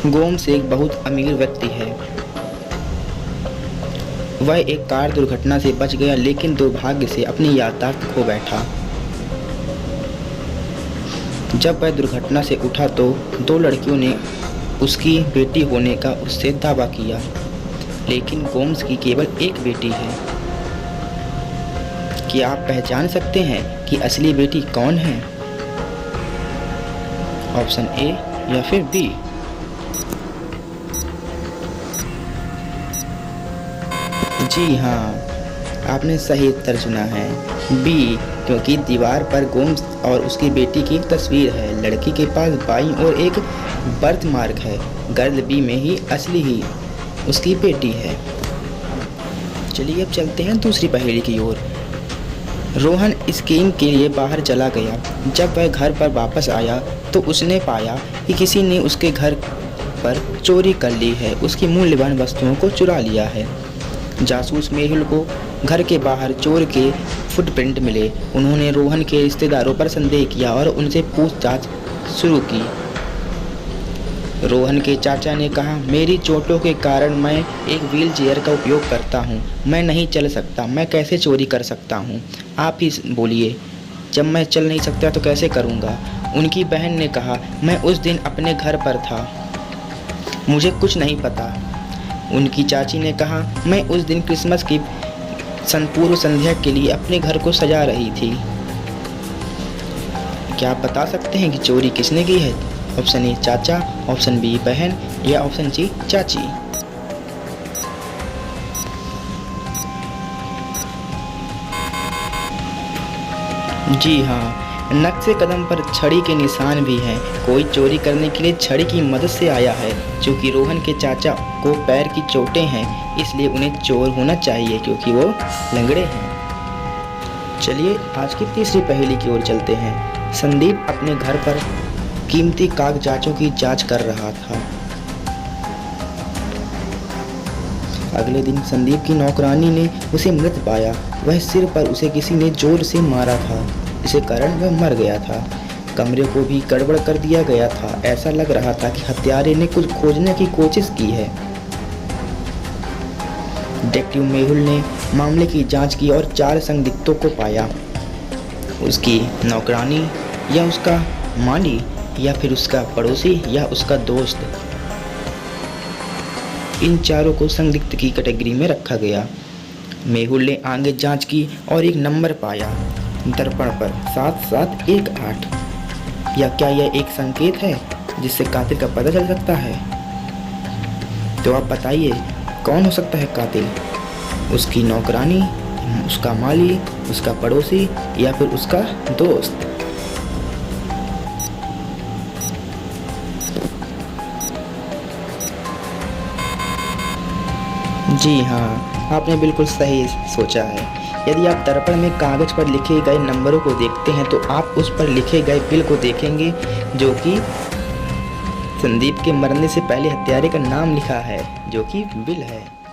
गोम्स एक बहुत अमीर व्यक्ति है। वह एक कार दुर्घटना से बच गया, लेकिन दुर्भाग्य से अपनी याददाश्त खो बैठा। जब वह दुर्घटना से उठा तो दो लड़कियों ने उसकी बेटी होने का उससे दावा किया, लेकिन गोम्स की केवल एक बेटी है। क्या आप पहचान सकते हैं कि असली बेटी कौन है? ऑप्शन ए या फिर बी? जी हाँ, आपने सही उत्तर चुना है, बी, क्योंकि दीवार पर गोम्स और उसकी बेटी की तस्वीर है। लड़की के पास बाईं ओर एक बर्थ मार्क है। गर्ल बी में ही असली ही उसकी बेटी है। चलिए अब चलते हैं दूसरी पहेली की ओर। रोहन स्कीइंग के लिए बाहर चला गया। जब वह घर पर वापस आया तो उसने पाया कि किसी ने उसके घर पर चोरी कर ली है, उसकी मूल्यवान वस्तुओं को चुरा लिया है। जासूस मेहुल को घर के बाहर चोर के फुटप्रिंट मिले। उन्होंने रोहन के रिश्तेदारों पर संदेह किया और उनसे पूछताछ शुरू की। रोहन के चाचा ने कहा, मेरी चोटों के कारण मैं एक व्हील चेयर का उपयोग करता हूँ। मैं नहीं चल सकता, मैं कैसे चोरी कर सकता हूँ? आप ही बोलिए, जब मैं चल नहीं सकता तो कैसे करूँगा? उनकी बहन ने कहा, मैं उस दिन अपने घर पर था, मुझे कुछ नहीं पता। उनकी चाची ने कहा, मैं उस दिन क्रिसमस की पूर्व संध्या के लिए अपने घर को सजा रही थी। क्या आप बता सकते हैं कि चोरी किसने की है? ऑप्शन ए चाचा, ऑप्शन बी बहन या ऑप्शन सी चाची? जी हाँ, नक्शे कदम पर छड़ी के निशान भी हैं। कोई चोरी करने के लिए छड़ी की मदद से आया है। चूँकि रोहन के चाचा को पैर की चोटें हैं, इसलिए उन्हें चोर होना चाहिए, क्योंकि वो लंगड़े हैं। चलिए आज की तीसरी पहेली की ओर चलते हैं। संदीप अपने घर पर कीमती कागजातों की जांच कर रहा था। अगले दिन संदीप की नौकरानी ने उसे मृत पाया। वह सिर पर उसे किसी ने जोर से मारा था, इसे कारण वह मर गया था। कमरे को भी गड़बड़ कर दिया गया था। ऐसा लग रहा था कि हत्यारे ने कुछ खोजने की कोशिश की है। डिटेक्टिव मेहुल ने मामले की जांच की और 4 संदिग्धों को पाया। उसकी नौकरानी या उसका माली या फिर उसका पड़ोसी या उसका दोस्त। इन चारों को संदिग्ध की कैटेगरी में रखा गया। मेहुल ने आगे जांच की और एक नंबर पाया दर्पण पर 7718। या क्या यह एक संकेत है जिससे कातिल का पता चल सकता है? तो आप बताइए, कौन हो सकता है कातिल? उसकी नौकरानी, उसका माली, उसका पड़ोसी या फिर उसका दोस्त? जी हाँ, आपने बिल्कुल सही सोचा है। यदि आप दर्पण में कागज पर लिखे गए नंबरों को देखते हैं तो आप उस पर लिखे गए बिल को देखेंगे, जो कि संदीप के मरने से पहले हत्यारे का नाम लिखा है, जो कि बिल है।